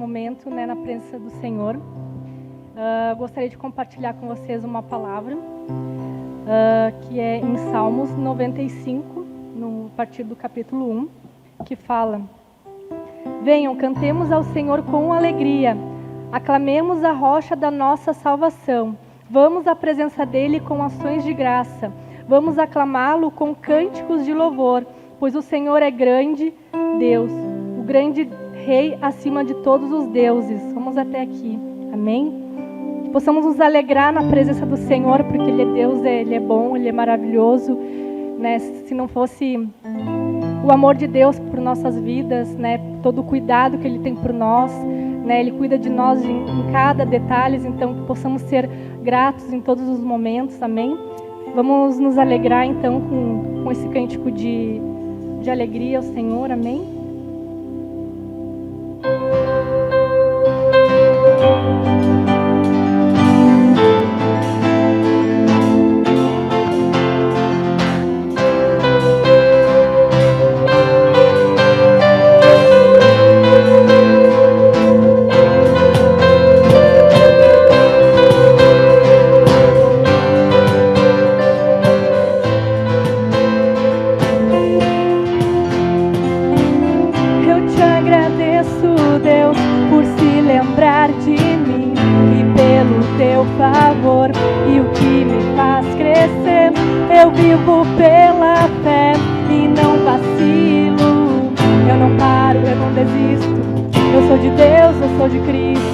momento, né, na presença do Senhor. Gostaria de compartilhar com vocês uma palavra que é em Salmos 95, a partir do capítulo 1, que fala: Venham, cantemos ao Senhor com alegria, aclamemos a rocha da nossa salvação. Vamos à presença dele com ações de graça. Vamos aclamá-lo com cânticos de louvor, pois o Senhor é grande Deus, o grande Rei acima de todos os deuses. Vamos até aqui, amém? Que possamos nos alegrar na presença do Senhor, porque Ele é Deus, Ele é bom, Ele é maravilhoso, né? Se não fosse o amor de Deus por nossas vidas, né? Todo o cuidado que Ele tem por nós, né? Ele cuida de nós em cada detalhe, então que possamos ser gratos em todos os momentos, amém? Vamos nos alegrar então com esse cântico de alegria ao Senhor, amém? Eu vivo pela fé e não vacilo. Eu não paro, eu não desisto. Eu sou de Deus, eu sou de Cristo.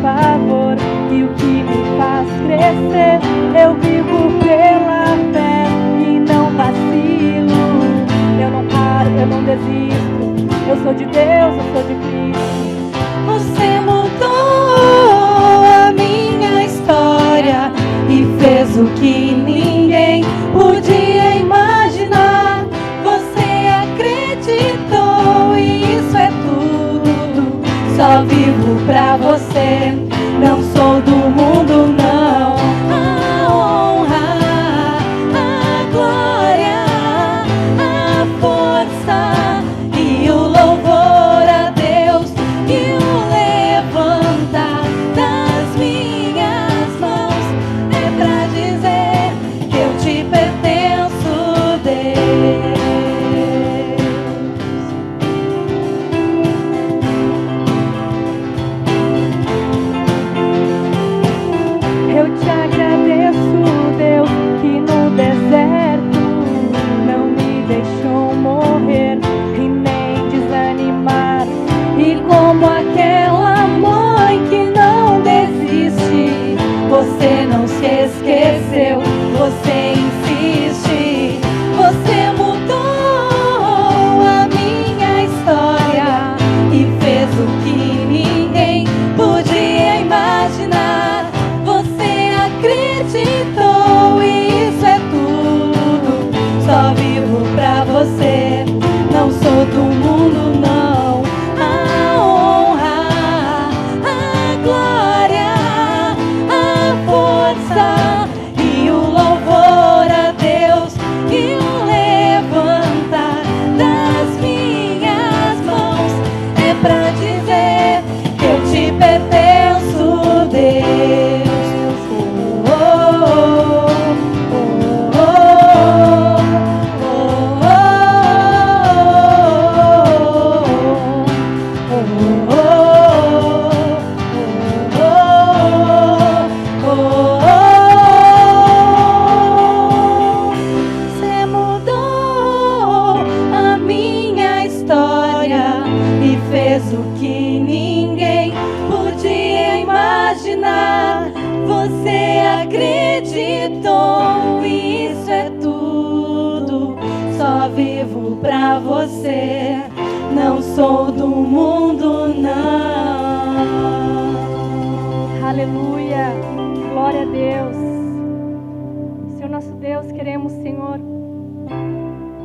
Favor e o que me faz crescer. Eu vivo pela fé e não vacilo. Eu não paro, eu não desisto. Eu sou de Deus, eu sou de Cristo. Você mudou a minha história e fez o que ninguém podia imaginar. Você acreditou e isso é tudo. Só vivo pra você, não sou do mundo, não. A honra, a glória, a força e o louvor a Deus e o levantar das minhas mãos é pra dizer que eu te pertenço, Deus. Como aquela mãe que não desiste, você não se esqueceu, você insiste. Você mudou a minha história e fez o que ninguém podia imaginar. Você acreditou e isso é tudo. Só vivo pra você, não sou do mundo, não. Vivo pra você, não sou do mundo, não. Aleluia, glória a Deus. queremos, Senhor,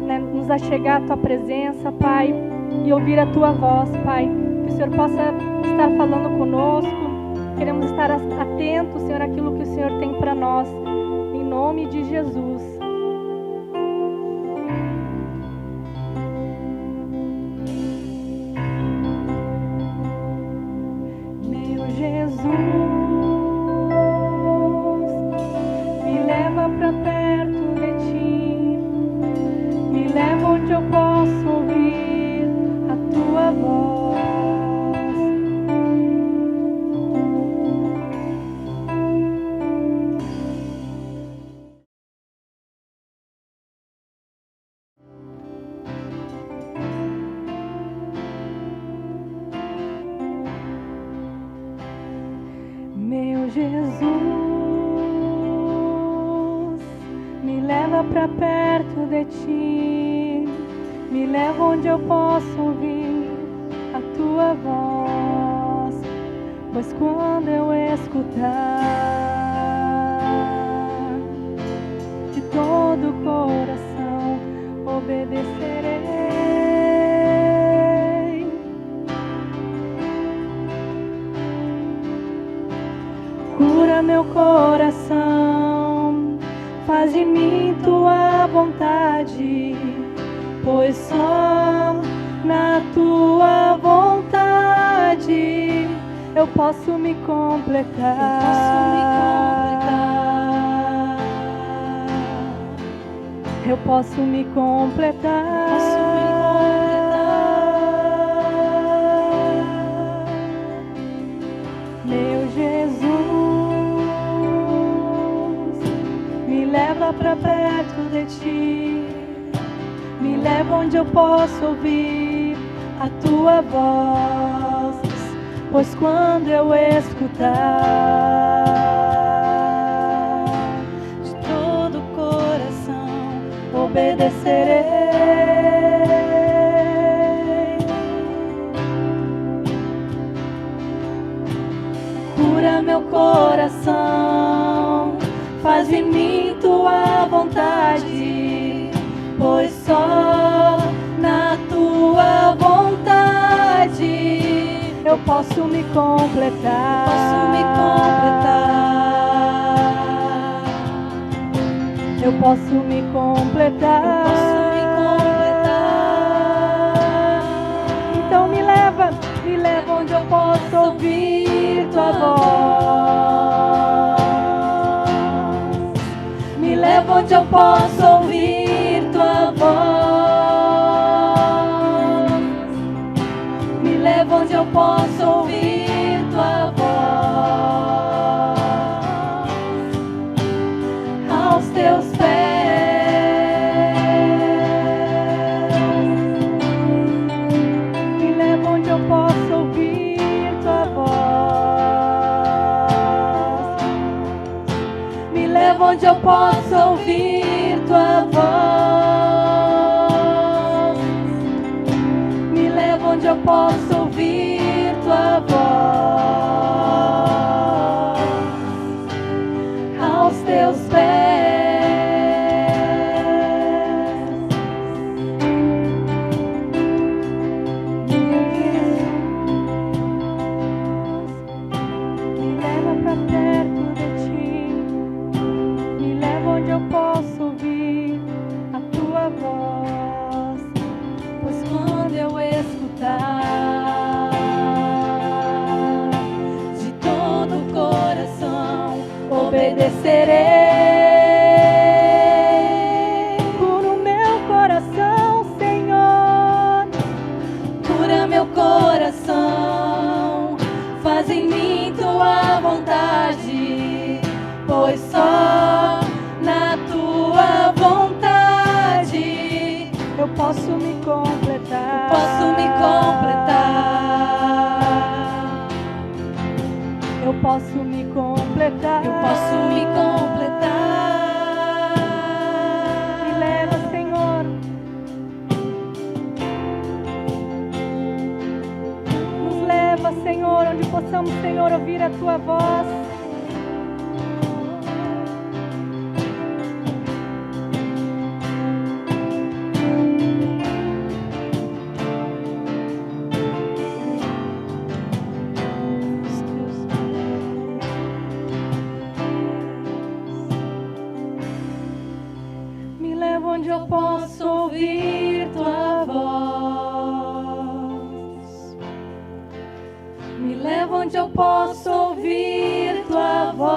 né, nos achegar à Tua presença, Pai, e ouvir a Tua voz, Pai. Que o Senhor possa estar falando conosco. Queremos estar atentos, Senhor, àquilo que o Senhor tem para nós. Em nome de Jesus. Meu Jesus, me leva para perto de Ti. Me leva onde eu posso ouvir a Tua voz. Meu Jesus, me leva para perto de Ti, me leva onde eu posso ouvir a Tua voz, pois quando eu escutar, de todo o coração obedecerei. Cura meu coração, faz de mim Tua vontade, pois só na Tua vontade eu posso me completar. Eu posso me completar. Meu Jesus, me leva para perto de Ti, me leva onde eu posso ouvir a Tua voz, pois quando eu escutar, de todo o coração obedecerei. Cura meu coração, faz em mim Tua vontade, pois só na Tua vontade eu posso me completar. Eu posso me completar. Então me leva onde eu posso ouvir Tua voz. Me leva onde eu posso ouvir Tua voz. Me leva onde eu posso ouvir Tua voz. Aos Teus pés. Me leva onde eu posso ouvir Tua voz. Me leva onde eu posso ouvir Tua voz. Me leva onde eu posso ouvir Tua voz. Aos Teus pés. Me leva pra perto de Ti, me leva onde eu posso ouvir a Tua voz, pois quando eu escutar, de todo o coração obedecerei. Cura o meu coração, Senhor. Cura meu coração, faz em mim Tua vontade, pois só na Tua vontade eu posso me completar. Eu posso me completar. Me leva, Senhor. Nos leva, Senhor, onde possamos, Senhor, ouvir a Tua voz. Me leva onde eu posso ouvir tua voz.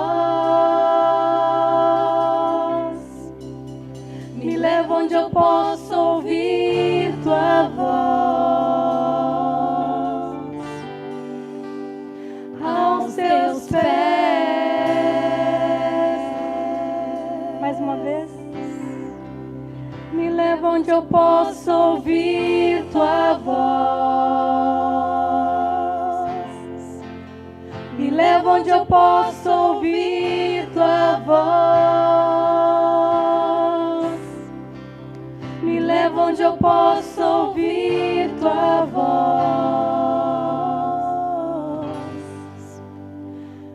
Me leva onde eu posso ouvir tua voz. Aos teus pés. Mais uma vez. Me leva onde eu posso ouvir tua voz. Me leva onde eu posso ouvir tua voz. Me leva onde eu posso ouvir tua voz.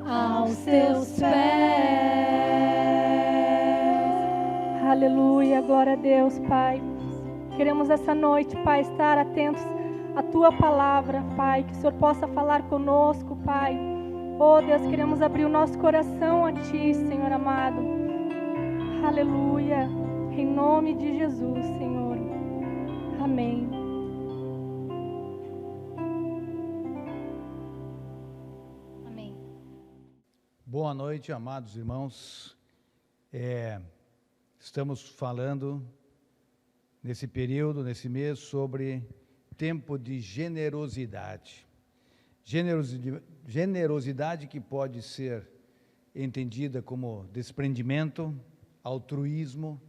Aos teus pés. Aleluia, glória a Deus, Pai. Queremos essa noite, Pai, estar atentos à Tua palavra, Pai. Que o Senhor possa falar conosco, Pai. Oh, Deus, queremos abrir o nosso coração a Ti, Senhor amado. Aleluia. Em nome de Jesus, Senhor. Amém. Amém. Boa noite, amados irmãos. Estamos falando nesse período, nesse mês, sobre tempo de generosidade. Generosidade que pode ser entendida como desprendimento, altruísmo,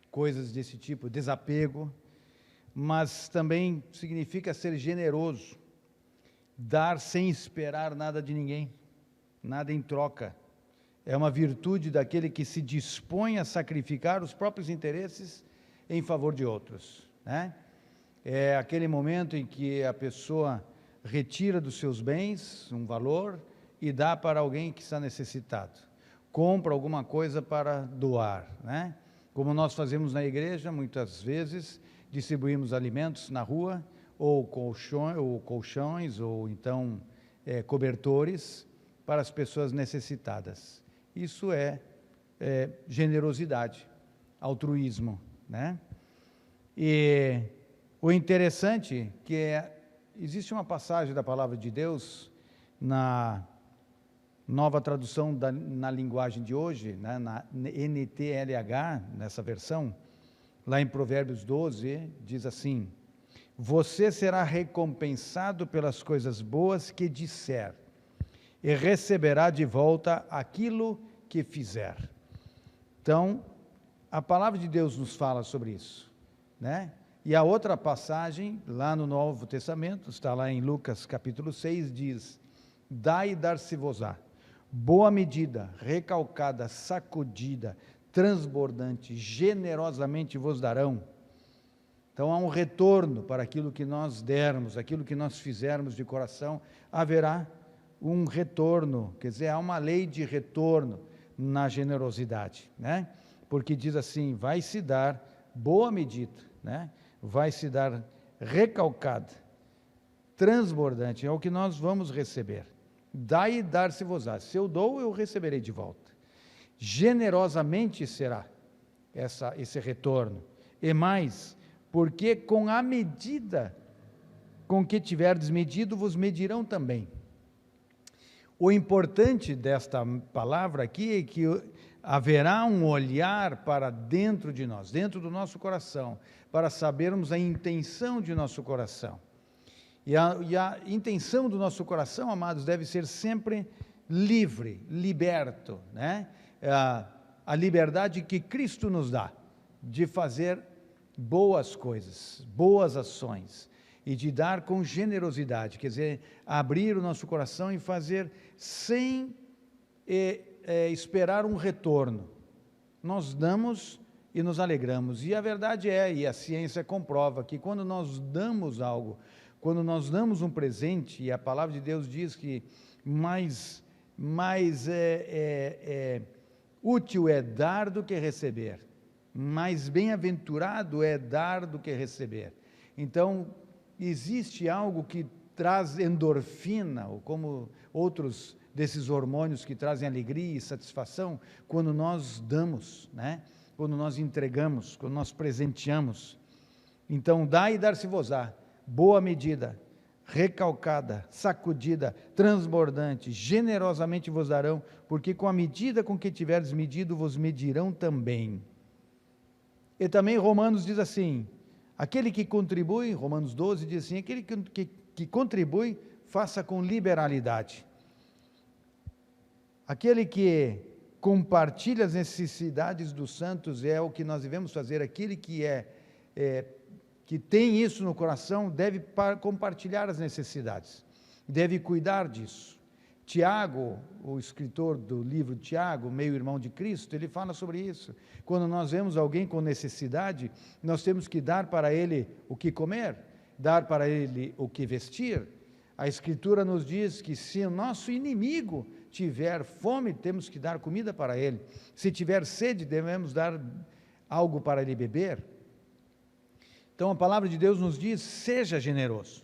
coisas desse tipo, desapego, mas também significa ser generoso, dar sem esperar nada de ninguém, nada em troca. É uma virtude daquele que se dispõe a sacrificar os próprios interesses em favor de outros, É aquele momento em que a pessoa retira dos seus bens um valor e dá para alguém que está necessitado. Compra alguma coisa para doar, Como nós fazemos na igreja, muitas vezes distribuímos alimentos na rua, ou colchões, ou então cobertores para as pessoas necessitadas. Isso é generosidade, altruísmo, E o interessante que existe uma passagem da palavra de Deus na nova tradução na linguagem de hoje, na NTLH, nessa versão, lá em Provérbios 12, diz assim: você será recompensado pelas coisas boas que disser, e receberá de volta aquilo que fizer. Então, a palavra de Deus nos fala sobre isso, E a outra passagem, lá no Novo Testamento, está lá em Lucas capítulo 6, diz: dai e dar-se-vos-á, boa medida, recalcada, sacudida, transbordante, generosamente vos darão. Então há um retorno para aquilo que nós dermos, aquilo que nós fizermos de coração, haverá um retorno, quer dizer, há uma lei de retorno na generosidade, Porque diz assim: vai se dar boa medida, vai se dar recalcada, transbordante, é o que nós vamos receber. Dai e dar-se-vos-á, se eu dou, eu receberei de volta. Generosamente será esse retorno, e mais, porque com a medida com que tiverdes medido, vos medirão também. O importante desta palavra aqui é que haverá um olhar para dentro de nós, dentro do nosso coração, para sabermos a intenção de nosso coração. E a intenção do nosso coração, amados, deve ser sempre livre, liberto, A liberdade que Cristo nos dá de fazer boas coisas, boas ações, e de dar com generosidade, quer dizer, abrir o nosso coração e fazer sem esperar um retorno. Nós damos e nos alegramos, e a verdade e a ciência comprova que quando nós damos algo, quando nós damos um presente, e a palavra de Deus diz que mais útil é dar do que receber, mais bem-aventurado é dar do que receber. Então, existe algo que traz endorfina, ou como outros desses hormônios que trazem alegria e satisfação, quando nós damos, Quando nós entregamos, quando nós presenteamos. Então, dai e dar-se-vos-á, boa medida, recalcada, sacudida, transbordante, generosamente vos darão, porque com a medida com que tiverdes medido, vos medirão também. E também Romanos diz assim, aquele que contribui, Romanos 12 diz assim, aquele que contribui, faça com liberalidade. Aquele que compartilha as necessidades dos santos é o que nós devemos fazer, aquele que que tem isso no coração, deve compartilhar as necessidades, deve cuidar disso. Tiago, o escritor do livro Tiago, meio-irmão de Cristo, ele fala sobre isso. Quando nós vemos alguém com necessidade, nós temos que dar para ele o que comer, dar para ele o que vestir. A Escritura nos diz que se o nosso inimigo tiver fome, temos que dar comida para ele. Se tiver sede, devemos dar algo para ele beber. Então a palavra de Deus nos diz, seja generoso.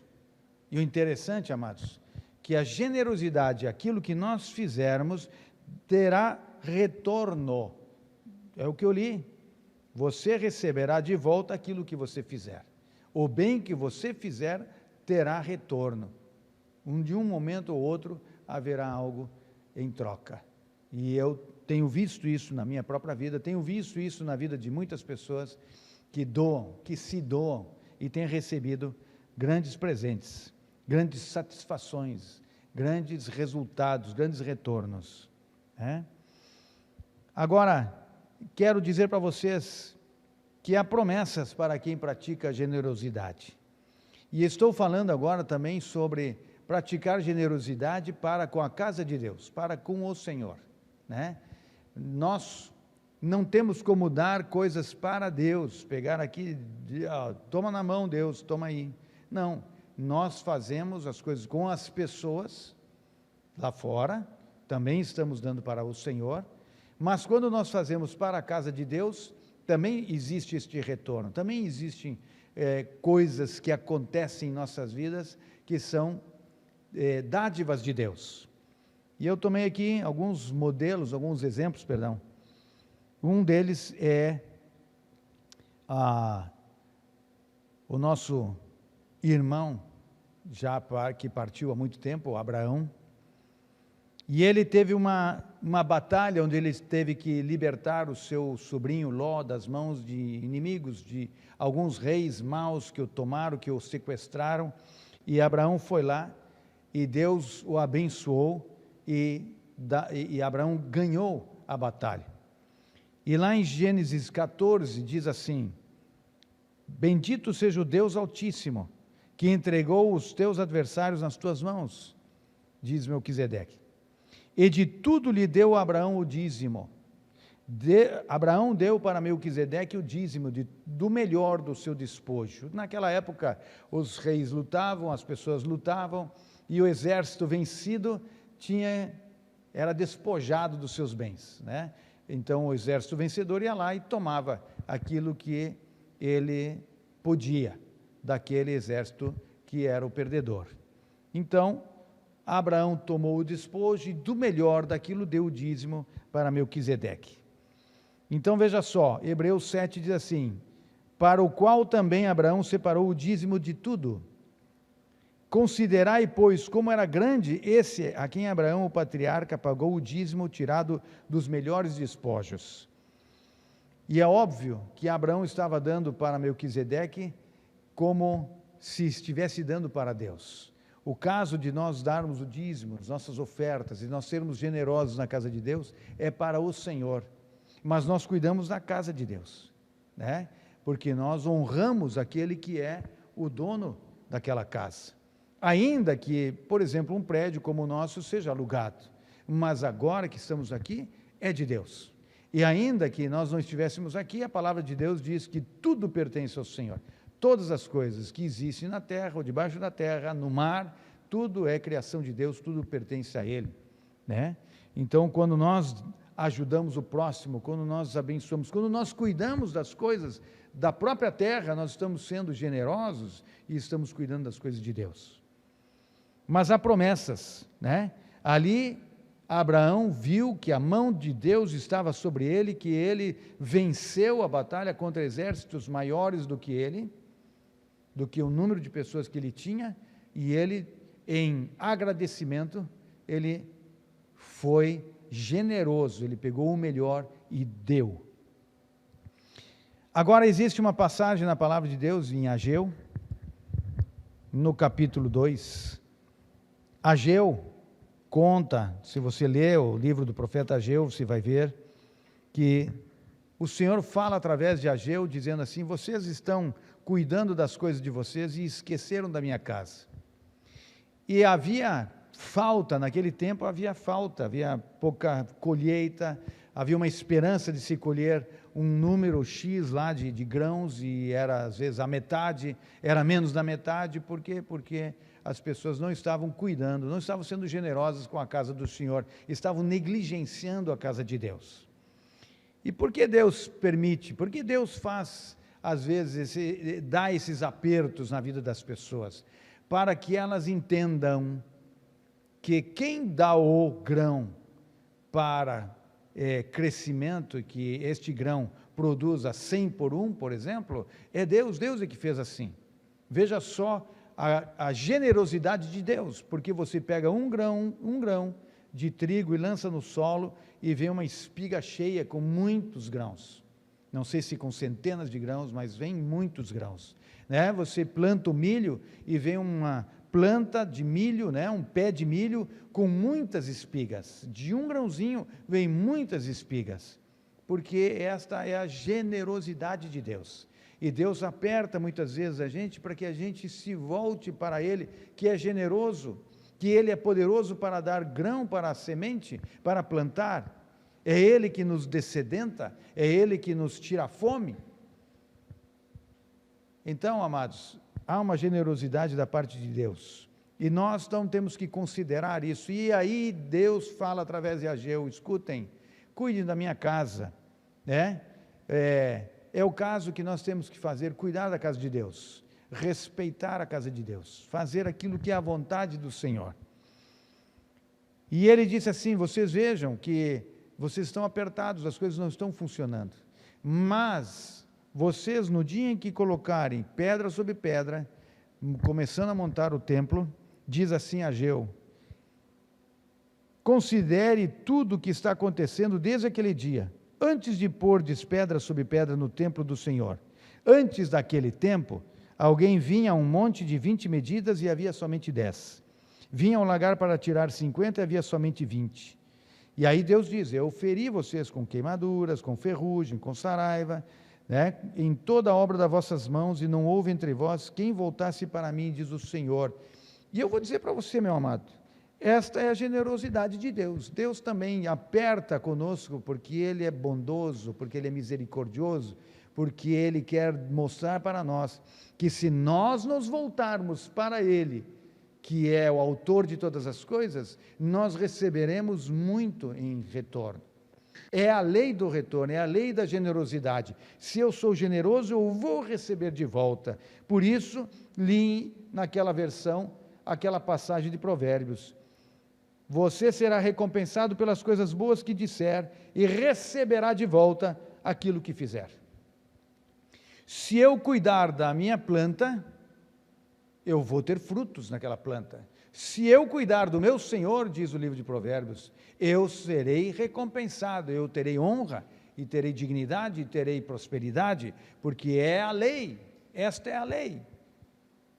E o interessante, amados, que a generosidade, aquilo que nós fizermos, terá retorno. É o que eu li. Você receberá de volta aquilo que você fizer. O bem que você fizer terá retorno. De um momento ou outro haverá algo em troca. E eu tenho visto isso na minha própria vida, tenho visto isso na vida de muitas pessoas que doam, que se doam e têm recebido grandes presentes, grandes satisfações, grandes resultados, grandes retornos. Agora, quero dizer para vocês que há promessas para quem pratica generosidade. E estou falando agora também sobre praticar generosidade para com a casa de Deus, para com o Senhor. Nós não temos como dar coisas para Deus, pegar aqui, toma na mão Deus, toma aí. Não, nós fazemos as coisas com as pessoas lá fora, também estamos dando para o Senhor, mas quando nós fazemos para a casa de Deus, também existe este retorno, também existem coisas que acontecem em nossas vidas que são dádivas de Deus. E eu tomei aqui alguns modelos, alguns exemplos, perdão. Um deles é o nosso irmão, que partiu há muito tempo, Abraão, e ele teve uma batalha onde ele teve que libertar o seu sobrinho Ló das mãos de inimigos, de alguns reis maus que o tomaram, que o sequestraram, e Abraão foi lá, e Deus o abençoou, e Abraão ganhou a batalha. E lá em Gênesis 14 diz assim, bendito seja o Deus Altíssimo, que entregou os teus adversários nas tuas mãos, diz Melquisedeque. E de tudo lhe deu a Abraão o dízimo. Abraão deu para Melquisedeque o dízimo do melhor do seu despojo. Naquela época, os reis lutavam, as pessoas lutavam, e o exército vencido era despojado dos seus bens, Então o exército vencedor ia lá e tomava aquilo que ele podia, daquele exército que era o perdedor. Então, Abraão tomou o despojo e do melhor daquilo deu o dízimo para Melquisedeque. Então veja só, Hebreus 7 diz assim, para o qual também Abraão separou o dízimo de tudo. Considerai, pois, como era grande esse a quem Abraão, o patriarca, pagou o dízimo tirado dos melhores despojos. E é óbvio que Abraão estava dando para Melquisedeque como se estivesse dando para Deus. O caso de nós darmos o dízimo, as nossas ofertas, e nós sermos generosos na casa de Deus, é para o Senhor. Mas nós cuidamos da casa de Deus, Porque nós honramos aquele que é o dono daquela casa. Ainda que, por exemplo, um prédio como o nosso seja alugado, mas agora que estamos aqui, é de Deus. E ainda que nós não estivéssemos aqui, a palavra de Deus diz que tudo pertence ao Senhor. Todas as coisas que existem na terra, ou debaixo da terra, no mar, tudo é criação de Deus, tudo pertence a Ele. Então, quando nós ajudamos o próximo, quando nós abençoamos, quando nós cuidamos das coisas da própria terra, nós estamos sendo generosos e estamos cuidando das coisas de Deus. Mas há promessas, Ali, Abraão viu que a mão de Deus estava sobre ele, que ele venceu a batalha contra exércitos maiores do que ele, do que o número de pessoas que ele tinha, e ele, em agradecimento, ele foi generoso, ele pegou o melhor e deu. Agora existe uma passagem na palavra de Deus em Ageu, no capítulo 2. Ageu conta, se você ler o livro do profeta Ageu, você vai ver que o Senhor fala através de Ageu, dizendo assim: vocês estão cuidando das coisas de vocês e esqueceram da minha casa. E havia falta, naquele tempo havia pouca colheita, havia uma esperança de se colher um número X lá de grãos, e era às vezes a metade, era menos da metade. Por quê? Porque as pessoas não estavam cuidando, não estavam sendo generosas com a casa do Senhor, estavam negligenciando a casa de Deus. E por que Deus permite? Por que Deus faz, às vezes, dá esses apertos na vida das pessoas? Para que elas entendam que quem dá o grão para crescimento, que este grão produza 100 por 1, por exemplo, é Deus. Deus é que fez assim. Veja só a generosidade de Deus, porque você pega um grão de trigo e lança no solo e vê uma espiga cheia com muitos grãos. Não sei se com centenas de grãos, mas vem muitos grãos, né? Você planta o milho e vem uma planta de milho, né? Um pé de milho com muitas espigas. De um grãozinho vem muitas espigas, porque esta é a generosidade de Deus. E Deus aperta muitas vezes a gente para que a gente se volte para Ele, que é generoso, que Ele é poderoso para dar grão para a semente, para plantar. É Ele que nos dessedenta, é Ele que nos tira a fome. Então, amados, há uma generosidade da parte de Deus, e nós então temos que considerar isso. E aí Deus fala através de Ageu: escutem, cuidem da minha casa, né? É o caso que nós temos que fazer, cuidar da casa de Deus, respeitar a casa de Deus, fazer aquilo que é a vontade do Senhor. E ele disse assim: vocês vejam que vocês estão apertados, as coisas não estão funcionando, mas vocês, no dia em que colocarem pedra sobre pedra, começando a montar o templo, diz assim Ageu: considere tudo o que está acontecendo desde aquele dia, antes de pôrdes pedra sobre pedra no templo do Senhor. Antes daquele tempo, alguém vinha a um monte de 20 medidas e havia somente 10. Vinha a um lagar para tirar 50 e havia somente 20. E aí Deus diz: eu feri vocês com queimaduras, com ferrugem, com saraiva, né, em toda a obra das vossas mãos, e não houve entre vós quem voltasse para mim, diz o Senhor. E eu vou dizer para você, meu amado, esta é a generosidade de Deus. Deus também aperta conosco, porque Ele é bondoso, porque Ele é misericordioso, porque Ele quer mostrar para nós que se nós nos voltarmos para Ele, que é o autor de todas as coisas, nós receberemos muito em retorno. É a lei do retorno, é a lei da generosidade. Se eu sou generoso, eu vou receber de volta. Por isso, li naquela versão, aquela passagem de Provérbios: você será recompensado pelas coisas boas que disser e receberá de volta aquilo que fizer. Se eu cuidar da minha planta, eu vou ter frutos naquela planta. Se eu cuidar do meu Senhor, diz o livro de Provérbios, eu serei recompensado, eu terei honra, e terei dignidade, e terei prosperidade, porque é a lei, esta é a lei.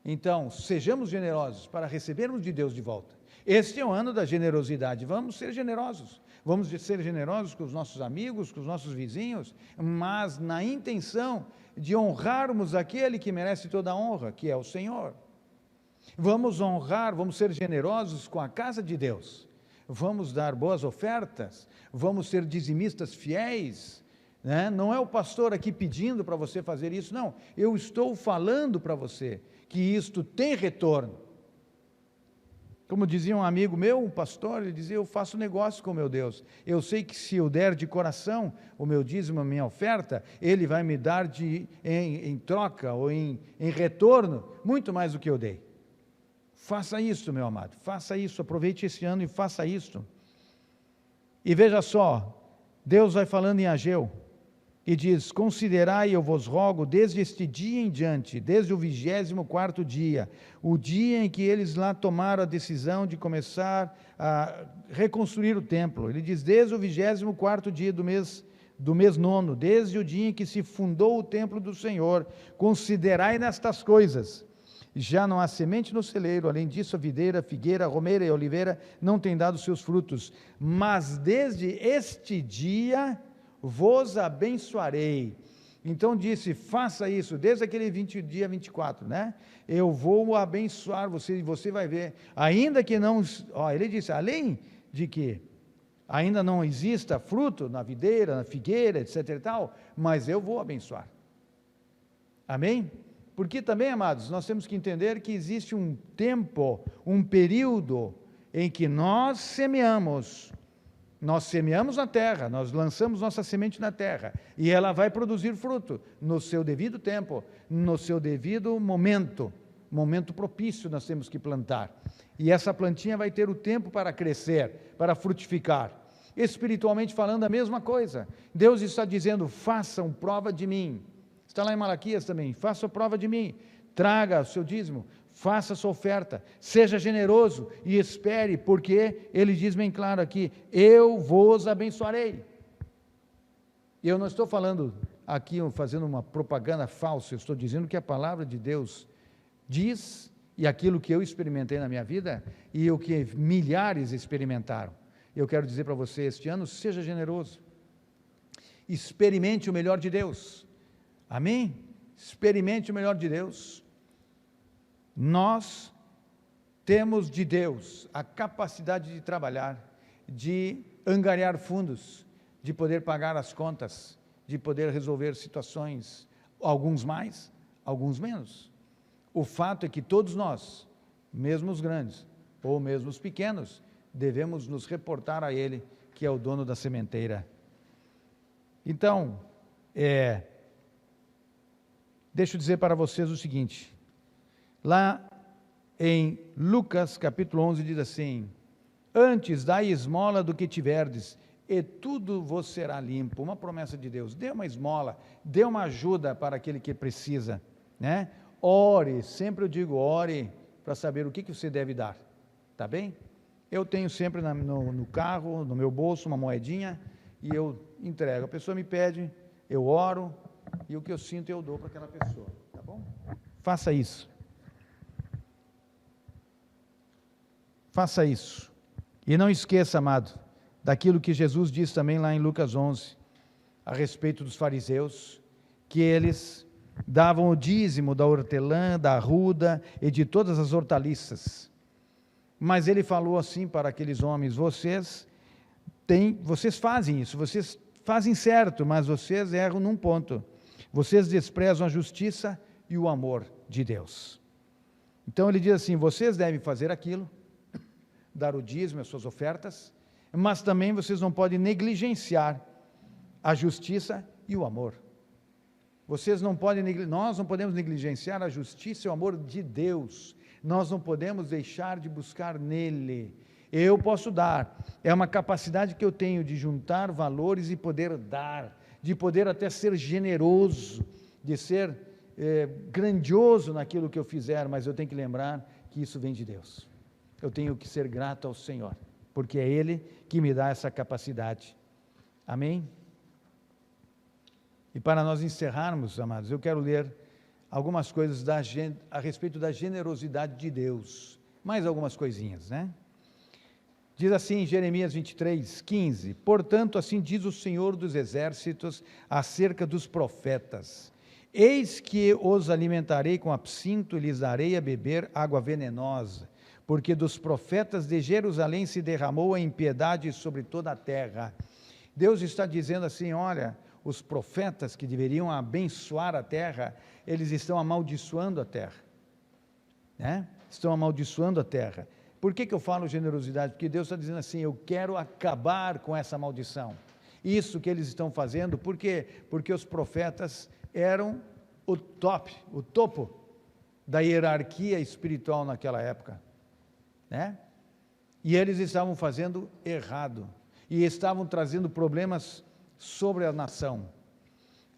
Então, sejamos generosos para recebermos de Deus de volta. Este é o ano da generosidade, vamos ser generosos com os nossos amigos, com os nossos vizinhos, mas na intenção de honrarmos aquele que merece toda a honra, que é o Senhor. Vamos honrar, vamos ser generosos com a casa de Deus, vamos dar boas ofertas, vamos ser dizimistas fiéis, né? Não é o pastor aqui pedindo para você fazer isso, não, eu estou falando para você que isto tem retorno. Como dizia um amigo meu, um pastor, ele dizia: eu faço negócio com meu Deus, eu sei que se eu der de coração o meu dízimo, a minha oferta, Ele vai me dar em troca ou em retorno muito mais do que eu dei. Faça isso, meu amado, faça isso, aproveite esse ano e faça isso. E veja só, Deus vai falando em Ageu, e diz: considerai, eu vos rogo, desde este dia em diante, desde o 24º dia, o dia em que eles lá tomaram a decisão de começar a reconstruir o templo. Ele diz: desde o 24º dia do mês nono, desde o dia em que se fundou o templo do Senhor, considerai nestas coisas. Já não há semente no celeiro, além disso a videira, figueira, romeira e oliveira não têm dado seus frutos. Mas desde este dia vos abençoarei. Então disse: faça isso, desde aquele dia 24, né? Eu vou abençoar você, e você vai ver, ainda que não, ele disse, além de que ainda não exista fruto na videira, na figueira, etc e tal, mas eu vou abençoar. Amém? Porque também, amados, nós temos que entender que existe um tempo, um período em que nós semeamos na terra, nós lançamos nossa semente na terra, e ela vai produzir fruto, no seu devido tempo, no seu devido momento propício nós temos que plantar, e essa plantinha vai ter o tempo para crescer, para frutificar. Espiritualmente falando, a mesma coisa, Deus está dizendo: façam prova de mim, está lá em Malaquias também, faça prova de mim, traga o seu dízimo, faça a sua oferta, seja generoso e espere, porque ele diz bem claro aqui: eu vos abençoarei. Eu não estou falando aqui, fazendo uma propaganda falsa, eu estou dizendo que a palavra de Deus diz, e aquilo que eu experimentei na minha vida, e o que milhares experimentaram. Eu quero dizer para você, este ano, seja generoso, experimente o melhor de Deus, amém? Experimente o melhor de Deus. Nós temos de Deus a capacidade de trabalhar, de angariar fundos, de poder pagar as contas, de poder resolver situações, alguns mais, alguns menos. O fato é que todos nós, mesmo os grandes ou mesmo os pequenos, devemos nos reportar a Ele, que é o dono da sementeira. Então, deixa eu dizer para vocês o seguinte, lá em Lucas capítulo 11 diz assim: antes dai esmola do que tiverdes, e tudo vos será limpo. Uma promessa de Deus: dê uma esmola, dê uma ajuda para aquele que precisa, né? Ore, sempre eu digo, ore para saber o que você deve dar, tá bem? Eu tenho sempre no carro, no meu bolso, uma moedinha, e eu entrego. A pessoa me pede, eu oro, e o que eu sinto eu dou para aquela pessoa, tá bom? Faça isso. Faça isso. E não esqueça, amado, daquilo que Jesus diz também lá em Lucas 11, a respeito dos fariseus, que eles davam o dízimo da hortelã, da arruda e de todas as hortaliças. Mas ele falou assim para aqueles homens: vocês fazem isso, vocês fazem certo, mas vocês erram num ponto. Vocês desprezam a justiça e o amor de Deus. Então ele diz assim: vocês devem fazer aquilo, dar o dízimo, as suas ofertas, mas também vocês não podem negligenciar a justiça e o amor. Nós não podemos negligenciar a justiça e o amor de Deus. Nós não podemos deixar de buscar nele. Eu posso dar, é uma capacidade que eu tenho de juntar valores e poder dar, de poder até ser generoso, de ser grandioso naquilo que eu fizer, mas eu tenho que lembrar que isso vem de Deus. Eu tenho que ser grato ao Senhor, porque é Ele que me dá essa capacidade. Amém? E para nós encerrarmos, amados, eu quero ler algumas coisas a respeito da generosidade de Deus, mais algumas coisinhas, né? Diz assim em Jeremias 23:15: portanto, assim diz o Senhor dos Exércitos acerca dos profetas: eis que os alimentarei com absinto e lhes darei a beber água venenosa, porque dos profetas de Jerusalém se derramou a impiedade sobre toda a terra. Deus está dizendo assim: olha, os profetas que deveriam abençoar a terra, eles estão amaldiçoando a terra, né? Estão amaldiçoando a terra. Por que eu falo generosidade? Porque Deus está dizendo assim: eu quero acabar com essa maldição. Isso que eles estão fazendo, por quê? Porque os profetas eram o topo da hierarquia espiritual naquela época, né? E eles estavam fazendo errado, e estavam trazendo problemas sobre a nação.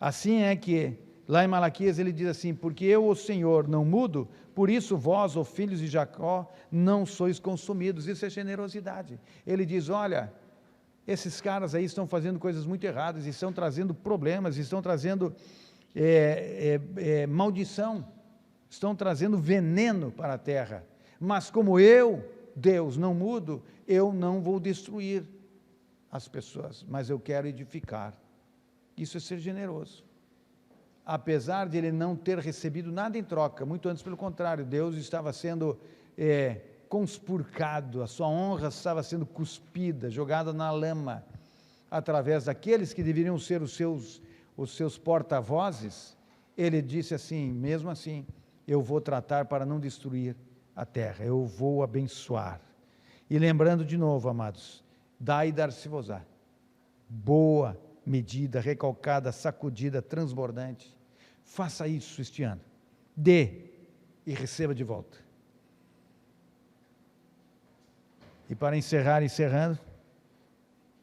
Assim é que, lá em Malaquias, ele diz assim: porque eu, o Senhor, não mudo, por isso vós, ó filhos de Jacó, não sois consumidos. Isso é generosidade. Ele diz: olha, esses caras aí estão fazendo coisas muito erradas, estão trazendo problemas, estão trazendo maldição, estão trazendo veneno para a terra. Mas como eu, Deus, não mudo, eu não vou destruir as pessoas, mas eu quero edificar. Isso é ser generoso. Apesar de ele não ter recebido nada em troca, muito antes pelo contrário, Deus estava sendo conspurcado, a sua honra estava sendo cuspida, jogada na lama, através daqueles que deveriam ser os seus porta-vozes. Ele disse assim: mesmo assim, eu vou tratar para não destruir a terra, eu vou abençoar. E lembrando de novo, amados, dai e dar-se-vos-á, boa medida, recalcada, sacudida, transbordante. Faça isso este ano, dê e receba de volta. E para encerrando,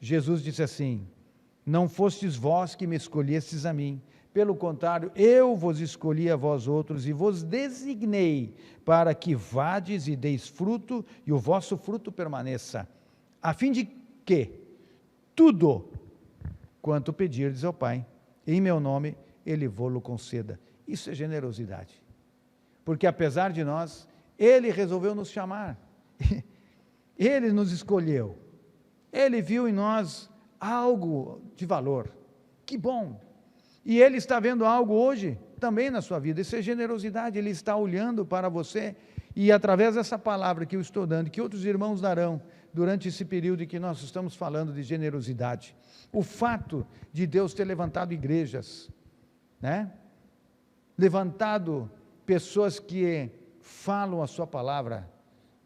Jesus disse assim: não fostes vós que me escolhestes a mim, pelo contrário, eu vos escolhi a vós outros e vos designei para que vades e deis fruto e o vosso fruto permaneça, a fim de que tudo quanto pedirdes ao Pai, em meu nome, Ele vô-lo conceda. Isso é generosidade. Porque apesar de nós, Ele resolveu nos chamar. Ele nos escolheu. Ele viu em nós algo de valor. Que bom! E Ele está vendo algo hoje também na sua vida. Isso é generosidade. Ele está olhando para você e através dessa palavra que eu estou dando, que outros irmãos darão durante esse período em que nós estamos falando de generosidade. O fato de Deus ter levantado igrejas, né? Levantado pessoas que falam a sua palavra,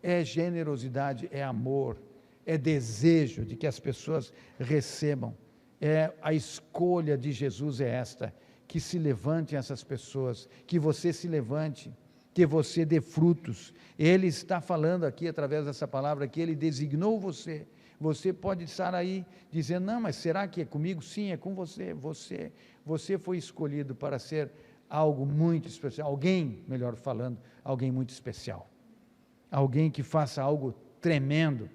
é generosidade, é amor, é desejo de que as pessoas recebam. A escolha de Jesus é esta, que se levantem essas pessoas, que você se levante, que você dê frutos. Ele está falando aqui, através dessa palavra, que Ele designou você. Você pode estar aí dizendo: não, mas será que é comigo? Sim, é com você. Você foi escolhido para ser algo muito especial. Alguém, melhor falando, alguém muito especial. Alguém que faça algo tremendo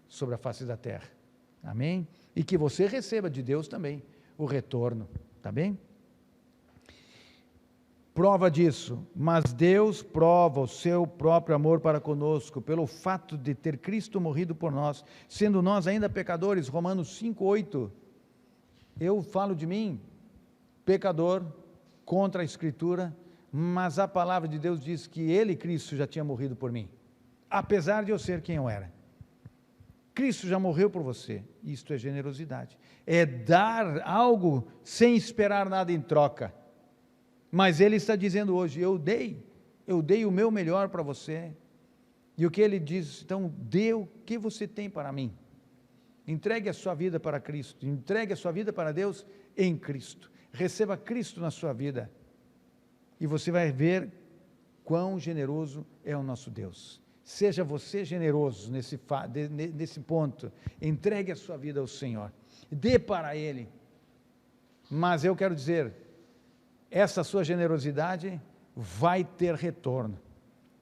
sobre a face da terra. Amém? E que você receba de Deus também o retorno. Tá bem? Prova disso, mas Deus prova o seu próprio amor para conosco, pelo fato de ter Cristo morrido por nós, sendo nós ainda pecadores. Romanos 5:8. Eu falo de mim, pecador, contra a Escritura, mas a palavra de Deus diz que Ele, Cristo, já tinha morrido por mim, apesar de eu ser quem eu era. Cristo já morreu por você. Isto é generosidade, é dar algo sem esperar nada em troca. Mas Ele está dizendo hoje: eu dei o meu melhor para você. E o que Ele diz? Então, dê o que você tem para mim. Entregue a sua vida para Cristo, entregue a sua vida para Deus em Cristo. Receba Cristo na sua vida e você vai ver quão generoso é o nosso Deus. Seja você generoso nesse ponto, entregue a sua vida ao Senhor, dê para Ele. Mas eu quero dizer, essa sua generosidade vai ter retorno,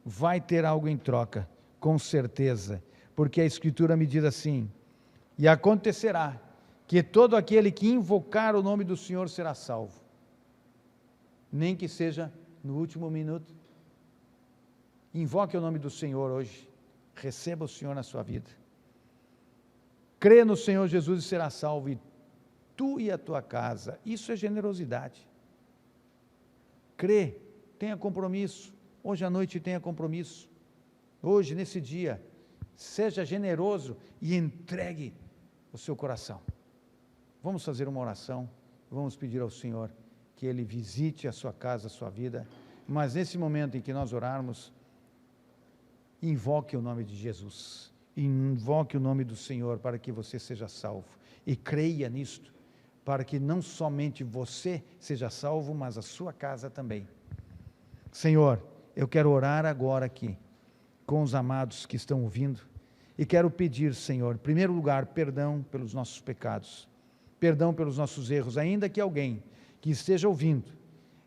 vai ter algo em troca, com certeza, porque a Escritura me diz assim: e acontecerá que todo aquele que invocar o nome do Senhor será salvo, nem que seja no último minuto. Invoque o nome do Senhor hoje, receba o Senhor na sua vida, crê no Senhor Jesus e será salvo, e tu e a tua casa. Isso é generosidade. Crê, tenha compromisso, hoje à noite tenha compromisso, hoje nesse dia, seja generoso e entregue o seu coração. Vamos fazer uma oração, vamos pedir ao Senhor que Ele visite a sua casa, a sua vida, mas nesse momento em que nós orarmos, invoque o nome de Jesus, invoque o nome do Senhor para que você seja salvo, e creia nisto, para que não somente você seja salvo, mas a sua casa também. Senhor, eu quero orar agora aqui, com os amados que estão ouvindo, e quero pedir, Senhor, em primeiro lugar, perdão pelos nossos pecados, perdão pelos nossos erros, ainda que alguém que esteja ouvindo,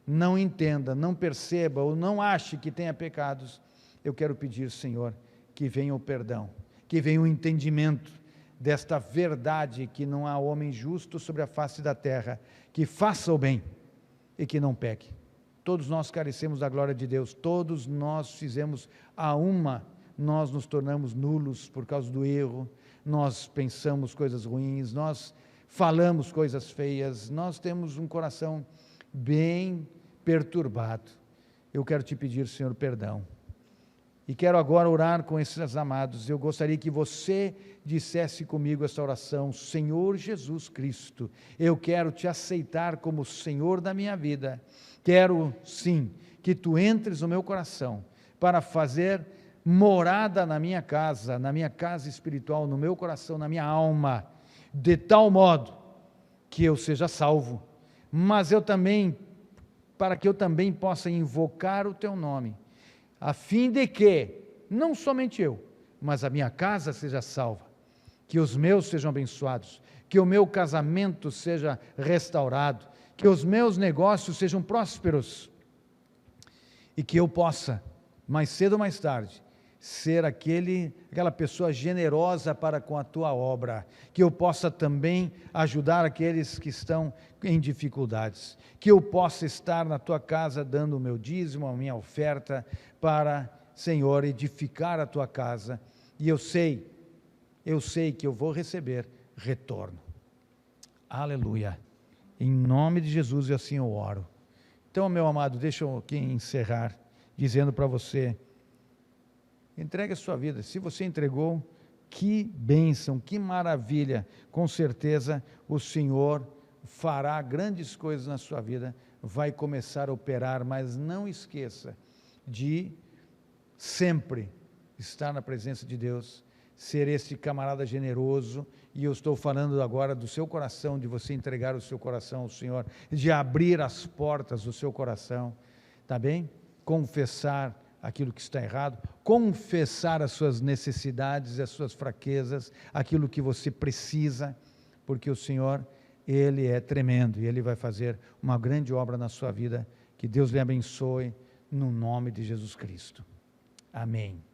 não entenda, não perceba ou não ache que tenha pecados, eu quero pedir, Senhor, que venha o perdão, que venha o entendimento desta verdade, que não há homem justo sobre a face da terra, que faça o bem e que não peque. Todos nós carecemos da glória de Deus, todos nós fizemos a uma, nós nos tornamos nulos por causa do erro, nós pensamos coisas ruins, nós falamos coisas feias, nós temos um coração bem perturbado. Eu quero te pedir, Senhor, perdão. E quero agora orar com esses amados. Eu gostaria que você dissesse comigo essa oração: Senhor Jesus Cristo, eu quero te aceitar como Senhor da minha vida. Quero, sim, que tu entres no meu coração para fazer morada na minha casa espiritual, no meu coração, na minha alma, de tal modo que eu seja salvo, mas para que eu também possa invocar o teu nome, a fim de que, não somente eu, mas a minha casa seja salva, que os meus sejam abençoados, que o meu casamento seja restaurado, que os meus negócios sejam prósperos, e que eu possa, mais cedo ou mais tarde, ser aquela pessoa generosa para com a tua obra, que eu possa também ajudar aqueles que estão em dificuldades, que eu possa estar na tua casa dando o meu dízimo, a minha oferta, para, Senhor, edificar a tua casa, e eu sei que eu vou receber retorno. Aleluia. Em nome de Jesus, e assim eu oro. Então, meu amado, deixa eu aqui encerrar, dizendo para você, entregue a sua vida. Se você entregou, que bênção, que maravilha. Com certeza o Senhor fará grandes coisas na sua vida, vai começar a operar, mas não esqueça de sempre estar na presença de Deus, ser esse camarada generoso, e eu estou falando agora do seu coração, de você entregar o seu coração ao Senhor, de abrir as portas do seu coração, tá bem? Confessar aquilo que está errado, confessar as suas necessidades, as suas fraquezas, aquilo que você precisa, porque o Senhor, Ele é tremendo, e Ele vai fazer uma grande obra na sua vida. Que Deus lhe abençoe, no nome de Jesus Cristo. Amém.